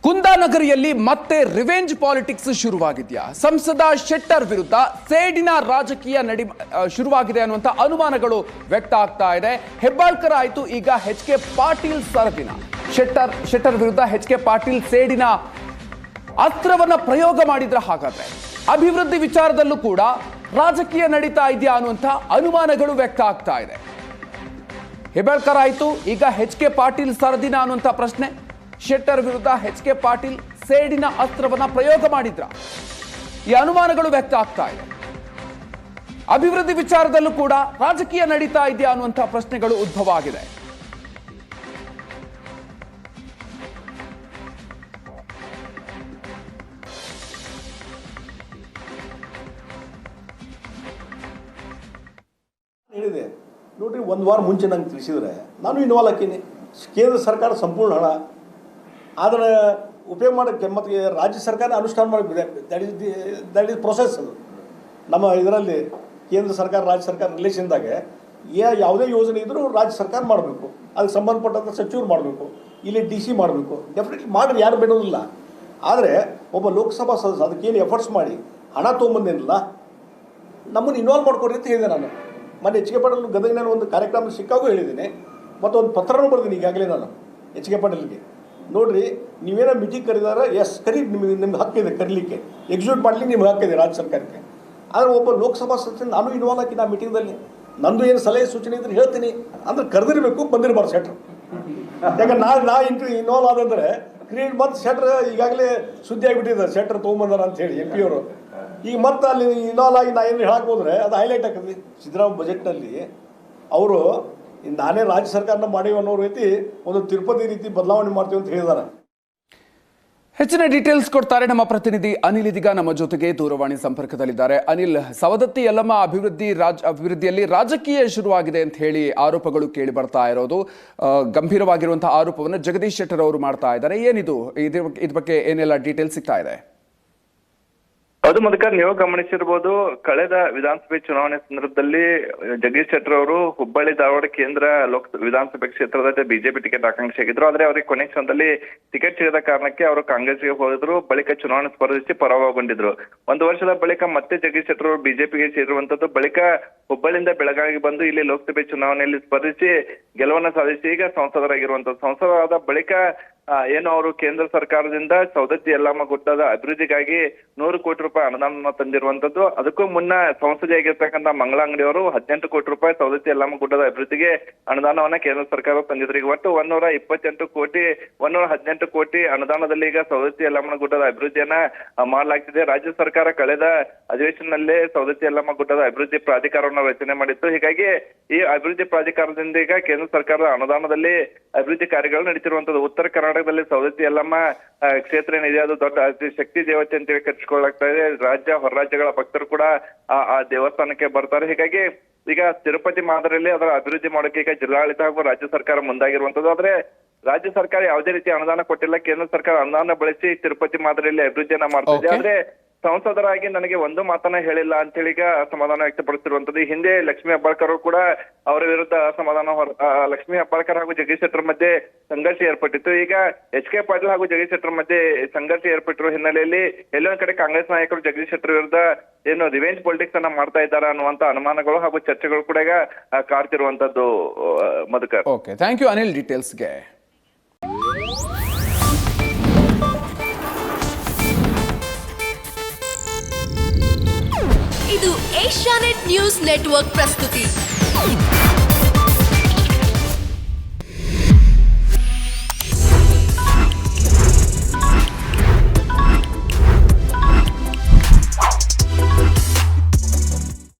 ಕುಂದಾನಗರಿಯಲ್ಲಿ ಮತ್ತೆ revenge politics ಶುರುವಾಗಿದೆಯಾ? ಸಂಸದ ಶೆಟ್ಟರ್ ವಿರುದ್ಧ ಸೇಡಿನ ರಾಜಕೀಯ ಶುರುವಾಗಿದೆ ಅನ್ನುವಂಥ ಅನುಮಾನಗಳು ವ್ಯಕ್ತ ಆಗ್ತಾ ಇದೆ. ಹೆಬ್ಬಾಳ್ಕರ್ ಆಯಿತು, ಈಗ ಎಚ್.ಕೆ. ಪಾಟೀಲ್ ಸರದಿನ ಶೆಟ್ಟರ್ ವಿರುದ್ಧ ಎಚ್.ಕೆ. ಪಾಟೀಲ್ ಸೇಡಿನ ಅಸ್ತ್ರವನ್ನ ಪ್ರಯೋಗ ಮಾಡಿದ್ರ. ಹಾಗಾದ್ರೆ ಅಭಿವೃದ್ಧಿ ವಿಚಾರದಲ್ಲೂ ಕೂಡ ರಾಜಕೀಯ ನಡೀತಾ ಇದೆಯಾ ಅನ್ನುವಂಥ ಅನುಮಾನಗಳು ವ್ಯಕ್ತ ಆಗ್ತಾ ಇದೆ. ಹೆಬ್ಬಾಳ್ಕರ್ ಆಯಿತು, ಈಗ ಎಚ್.ಕೆ. ಪಾಟೀಲ್ ಸರದಿನ ಅನ್ನುವಂಥ ಪ್ರಶ್ನೆ. ಶೆಟ್ಟರ್ ವಿರುದ್ಧ ಎಚ್.ಕೆ. ಪಾಟೀಲ್ ಸೇಡಿನ ಅಸ್ತ್ರವನ್ನ ಪ್ರಯೋಗ ಮಾಡಿದ್ರ. ಈ ಅನುಮಾನಗಳು ವ್ಯಕ್ತ ಆಗ್ತಾ ಇದೆ. ಅಭಿವೃದ್ಧಿ ವಿಚಾರದಲ್ಲೂ ಕೂಡ ರಾಜಕೀಯ ನಡೀತಾ ಇದೆಯಾ ಅನ್ನುವಂಥ ಪ್ರಶ್ನೆಗಳು ಉದ್ಭವ ಆಗಿದೆ. ಹೇಳಿದೆ ನೋಡ್ರಿ, ಒಂದು ವಾರ ಮುಂಚೆ ನಂಗೆ ತಿಳಿಸಿದ್ರೆ ನಾನು ಇನ್ವಾಲ್ವ್ ಹಾಕೀನಿ. ಕೇಂದ್ರ ಸರ್ಕಾರ ಸಂಪೂರ್ಣ ಹಣ ಅದನ್ನು ಉಪಯೋಗ ಮಾಡೋಕ್ಕೆ ಮತ್ತು ರಾಜ್ಯ ಸರ್ಕಾರ ಅನುಷ್ಠಾನ ಮಾಡಿಬಿದೆ. That is process. ಅದು ನಮ್ಮ ಇದರಲ್ಲಿ ಕೇಂದ್ರ ಸರ್ಕಾರ ರಾಜ್ಯ ಸರ್ಕಾರ ರಿಲೇಷನ್ದಾಗೆ ಯಾವುದೇ ಯೋಜನೆ ಇದ್ದರೂ ರಾಜ್ಯ ಸರ್ಕಾರ ಮಾಡಬೇಕು, ಅದಕ್ಕೆ ಸಂಬಂಧಪಟ್ಟಂಥ ಸಚಿವರು ಮಾಡಬೇಕು, ಇಲ್ಲಿ DC ಮಾಡಬೇಕು. ಡೆಫಿನೆಟ್ಲಿ ಮಾಡಿರಿ, ಯಾರು ಬಿಡೋದಿಲ್ಲ. ಆದರೆ ಒಬ್ಬ ಲೋಕಸಭಾ ಸದಸ್ಯ ಅದಕ್ಕೇನು ಎಫರ್ಟ್ಸ್ ಮಾಡಿ ಹಣ ತೊಗೊಂಬಂದೇನಿಲ್ಲ, ನಮ್ಮನ್ನು ಇನ್ವಾಲ್ವ್ ಮಾಡ್ಕೊಡ್ರಿ ಅಂತ ಹೇಳಿದೆ. ನಾನು ಮೊನ್ನೆ ಎಚ್.ಕೆ. ಪಾಟೀಲ್ ಗದಗಿನಲ್ಲಿ ಒಂದು ಕಾರ್ಯಕ್ರಮ ಸಿಕ್ಕಾಗೂ ಹೇಳಿದ್ದೀನಿ, ಮತ್ತು ಒಂದು ಪತ್ರನೂ ಬರ್ತೀನಿ ಈಗಾಗಲೇ ನಾನು ಎಚ್.ಕೆ. ಪಾಟೀಲ್ಗೆ. ನೋಡಿರಿ, ನೀವೇನೋ ಮೀಟಿಂಗ್ ಕರೆದಾರೆ, ಎಸ್ ಕರಿ, ನಿಮ್ಗೆ ಹಕ್ಕಿದೆ ಕರೀಲಿಕ್ಕೆ, ಎಕ್ಸಿಕ್ಯೂಟ್ ಮಾಡಲಿಕ್ಕೆ ನಿಮ್ಗೆ ಹಕ್ಕಿದೆ ರಾಜ್ಯ ಸರ್ಕಾರಕ್ಕೆ. ಆದರೆ ಒಬ್ಬ ಲೋಕಸಭಾ ಸದಸ್ಯ ನಾನು ಇನ್ವಾಲ್ವ್ ಹಾಕಿ ಆ ಮೀಟಿಂಗ್ದಲ್ಲಿ ನಂದು ಏನು ಸಲಹೆ ಸೂಚನೆ ಇದ್ರೆ ಹೇಳ್ತೀನಿ ಅಂದ್ರೆ ಕರೆದಿರಬೇಕು, ಬಂದಿರಬಾರ್ದು ಶೆಟ್ರ್. ಯಾಕಂದ್ರೆ ಇನ್ವಾಲ್ವ್ ಆದಂದರೆ ಕ್ರಿಯೇಟ್ ಮತ್ತು ಶೆಟ್ರ್ ಈಗಾಗಲೇ ಸುದ್ದಿ ಆಗಿಬಿಟ್ಟಿದ್ದಾರೆ, ಶೆಟ್ರ್ ತೊಗೊಂಬಂದಾರ ಅಂತ ಹೇಳಿ MP ಅವರು. ಈಗ ಮತ್ತೆ ಅಲ್ಲಿ ಇನ್ವಾಲ್ವ್ ಆಗಿ ನಾ ಏನು ಹೇಳಕ್ಕೆ ಹೋದರೆ ಅದು ಹೈಲೈಟ್ ಆಗ್ತದೆ. ಸಿದ್ದರಾಮಯ್ಯ ಬಜೆಟ್ನಲ್ಲಿ ಅವರು ನಾನೇ ರಾಜ್ಯ ಸರ್ಕಾರನ ಮಾಡೀವಿ ಅನ್ನೋ ರೀತಿ ಒಂದು ತಿರುಪತಿ ರೀತಿ ಬದಲಾವಣೆ ಮಾಡ್ತೀವಿ ಅಂತ ಹೇಳಿದ್ದಾರೆ. ಹೆಚ್ಚಿನ ಡೀಟೇಲ್ಸ್ ಕೊಡ್ತಾರೆ ನಮ್ಮ ಪ್ರತಿನಿಧಿ ಅನಿಲ್. ಇದೀಗ ನಮ್ಮ ಜೊತೆಗೆ ದೂರವಾಣಿ ಸಂಪರ್ಕದಲ್ಲಿದ್ದಾರೆ. ಅನಿಲ್, ಸವದತ್ತಿ ಯಲ್ಲಮ್ಮ ಅಭಿವೃದ್ಧಿಯಲ್ಲಿ ರಾಜಕೀಯ ಶುರುವಾಗಿದೆ ಅಂತ ಹೇಳಿ ಆರೋಪಗಳು ಕೇಳಿ ಬರ್ತಾ ಇರೋದು, ಗಂಭೀರವಾಗಿರುವಂತಹ ಆರೋಪವನ್ನು ಜಗದೀಶ್ ಶೆಟ್ಟರ್ ಅವರು ಮಾಡ್ತಾ ಇದ್ದಾರೆ. ಏನಿದು, ಇದ್ರ ಬಗ್ಗೆ ಏನೆಲ್ಲ ಡೀಟೇಲ್ಸ್ ಸಿಗ್ತಾ ಇದೆ? ಹೌದು ಮಧುಕರ್, ನೀವು ಗಮನಿಸಿರ್ಬೋದು, ಕಳೆದ ವಿಧಾನಸಭೆ ಚುನಾವಣೆ ಸಂದರ್ಭದಲ್ಲಿ ಜಗದೀಶ್ ಶೆಟ್ಟರ್ ಅವರು ಹುಬ್ಬಳ್ಳಿ ಧಾರವಾಡ ಕೇಂದ್ರ ವಿಧಾನಸಭೆ ಕ್ಷೇತ್ರದ ಬಿಜೆಪಿ ಟಿಕೆಟ್ ಆಕಾಂಕ್ಷಿಯಾಗಿದ್ರು. ಆದ್ರೆ ಅವರಿಗೆ ಕೊನೆ ಕ್ಷಣದಲ್ಲಿ ಟಿಕೆಟ್ ಸಿಗದ ಕಾರಣಕ್ಕೆ ಅವರು ಕಾಂಗ್ರೆಸ್ಗೆ ಹೋದ್ರು. ಬಳಿಕ ಚುನಾವಣೆ ಸ್ಪರ್ಧಿಸಿ ಪರಾಭವಗೊಂಡಿದ್ರು. ಒಂದು ವರ್ಷದ ಬಳಿಕ ಮತ್ತೆ ಜಗದೀಶ್ ಶೆಟ್ಟರ್ ಅವರು ಬಿಜೆಪಿಗೆ ಸೇರುವಂತದ್ದು. ಬಳಿಕ ಹುಬ್ಬಳ್ಳಿಯಿಂದ ಬೆಳಗಾವಿಗೆ ಬಂದು ಇಲ್ಲಿ ಲೋಕಸಭೆ ಚುನಾವಣೆಯಲ್ಲಿ ಸ್ಪರ್ಧಿಸಿ ಗೆಲುವನ್ನು ಸಾಧಿಸಿ ಈಗ ಸಂಸದರಾಗಿರುವಂತದ್ದು. ಸಂಸದರಾದ ಬಳಿಕ ಏನು ಅವರು ಕೇಂದ್ರ ಸರ್ಕಾರದಿಂದ ಸವದತ್ತಿ ಯಲ್ಲಮ್ಮ ಗುಡ್ಡದ ಅಭಿವೃದ್ಧಿಗಾಗಿ 100 ಕೋಟಿ ರೂಪಾಯಿ ಅನುದಾನ ತಂದಿರುವಂತದ್ದು. ಅದಕ್ಕೂ ಮುನ್ನ ಸಂಸದೆಯಾಗಿರ್ತಕ್ಕಂಥ ಮಂಗಳಾ ಅಂಗಡಿ ಅವರು 18 ಕೋಟಿ ರೂಪಾಯಿ ಸವದತ್ತಿ ಯಲ್ಲಮ್ಮ ಗುಡ್ಡದ ಅಭಿವೃದ್ಧಿಗೆ ಅನುದಾನವನ್ನ ಕೇಂದ್ರ ಸರ್ಕಾರ ತಂದಿದ್ರು. ಈಗ ಒಟ್ಟು 118 ಕೋಟಿ ಅನುದಾನದಲ್ಲಿ ಈಗ ಸವದತ್ತಿ ಯಲ್ಲಮ್ಮ ಗುಡ್ಡದ ಅಭಿವೃದ್ಧಿಯನ್ನ ಮಾಡಲಾಗ್ತಿದೆ. ರಾಜ್ಯ ಸರ್ಕಾರ ಕಳೆದ ಅಧಿವೇಶನದಲ್ಲೇ ಸವದತ್ತಿ ಯಲ್ಲಮ್ಮ ಗುಡ್ಡದ ಅಭಿವೃದ್ಧಿ ಪ್ರಾಧಿಕಾರವನ್ನು ರಚನೆ ಮಾಡಿತ್ತು. ಹೀಗಾಗಿ ಈ ಅಭಿವೃದ್ಧಿ ಪ್ರಾಧಿಕಾರದಿಂದ ಈಗ ಕೇಂದ್ರ ಸರ್ಕಾರದ ಅನುದಾನದಲ್ಲಿ ಅಭಿವೃದ್ಧಿ ಕಾರ್ಯಗಳು ನಡೀತಿರುವಂತದ್ದು. ಉತ್ತರ ಕರ್ನಾಟಕದಲ್ಲಿ ಸವದತ್ತಿ ಯಲ್ಲಮ್ಮ ಕ್ಷೇತ್ರ ಏನಿದೆ ಅದು ದೊಡ್ಡ ಶಕ್ತಿ ದೇವತೆ ಅಂತೇಳಿ ಕರೆಸಿಕೊಳ್ಳಲಾಗ್ತಾ ಇದೆ. ರಾಜ್ಯ ಹೊರ ರಾಜ್ಯಗಳ ಭಕ್ತರು ಕೂಡ ಆ ದೇವಸ್ಥಾನಕ್ಕೆ ಬರ್ತಾರೆ. ಹೀಗಾಗಿ ಈಗ ತಿರುಪತಿ ಮಾದರಿಯಲ್ಲಿ ಅದರ ಅಭಿವೃದ್ಧಿ ಮಾಡೋಕೆ ಈಗ ಜಿಲ್ಲಾಡಳಿತ ಹಾಗೂ ರಾಜ್ಯ ಸರ್ಕಾರ ಮುಂದಾಗಿರುವಂತದ್ದು. ಆದ್ರೆ ರಾಜ್ಯ ಸರ್ಕಾರ ಯಾವುದೇ ರೀತಿ ಅನುದಾನ ಕೊಟ್ಟಿಲ್ಲ. ಕೇಂದ್ರ ಸರ್ಕಾರ ಅನುದಾನ ಬಳಸಿ ತಿರುಪತಿ ಮಾದರಿಯಲ್ಲಿ ಅಭಿವೃದ್ಧಿಯನ್ನ ಮಾಡ್ತಿದೆ. ಆದ್ರೆ ಸಂಸದರಾಗಿ ನನಗೆ ಒಂದು ಮಾತನ್ನ ಹೇಳಿಲ್ಲ ಅಂತೇಳಿ ಈಗ ಅಸಮಾಧಾನ ವ್ಯಕ್ತಪಡಿಸಿರುವಂತದ್ದು. ಈ ಹಿಂದೆ ಲಕ್ಷ್ಮೀ ಹೆಬ್ಬಾಳ್ಕರ್ ಕೂಡ ಅವರ ವಿರುದ್ಧ ಅಸಮಾಧಾನ ಲಕ್ಷ್ಮೀ ಹೆಬ್ಬಾಳ್ಕರ್ ಹಾಗೂ ಜಗದೀಶ್ ಶೆಟ್ಟರ್ ಮಧ್ಯೆ ಸಂಘರ್ಷ ಏರ್ಪಟ್ಟಿತ್ತು. ಈಗ ಎಚ್.ಕೆ. ಪಾಟೀಲ್ ಹಾಗೂ ಜಗದೀಶ್ ಶೆಟ್ಟರ್ ಮಧ್ಯೆ ಸಂಘರ್ಷ ಏರ್ಪಟ್ಟಿರುವ ಹಿನ್ನೆಲೆಯಲ್ಲಿ ಎಲ್ಲೊಂದ್ ಕಡೆ ಕಾಂಗ್ರೆಸ್ ನಾಯಕರು ಜಗದೀಶ್ ಶೆಟ್ಟರ್ ವಿರುದ್ಧ ಏನು ರಿವೆಂಜ್ ಪಾಲಿಟಿಕ್ಸ್ ಅನ್ನ ಮಾಡ್ತಾ ಇದ್ದಾರೆ ಅನ್ನುವಂತ ಅನುಮಾನಗಳು ಹಾಗೂ ಚರ್ಚೆಗಳು ಕೂಡ ಈಗ ಕಾಡ್ತಿರುವಂತದ್ದು. Madhukar, okay, thank you Anil ಡೀಟೇಲ್ಸ್ಗೆ. ಇದು ಏಷ್ಯಾನೆಟ್ ನ್ಯೂಸ್ ನೆಟ್ವರ್ಕ್ ಪ್ರಸ್ತುತಿ.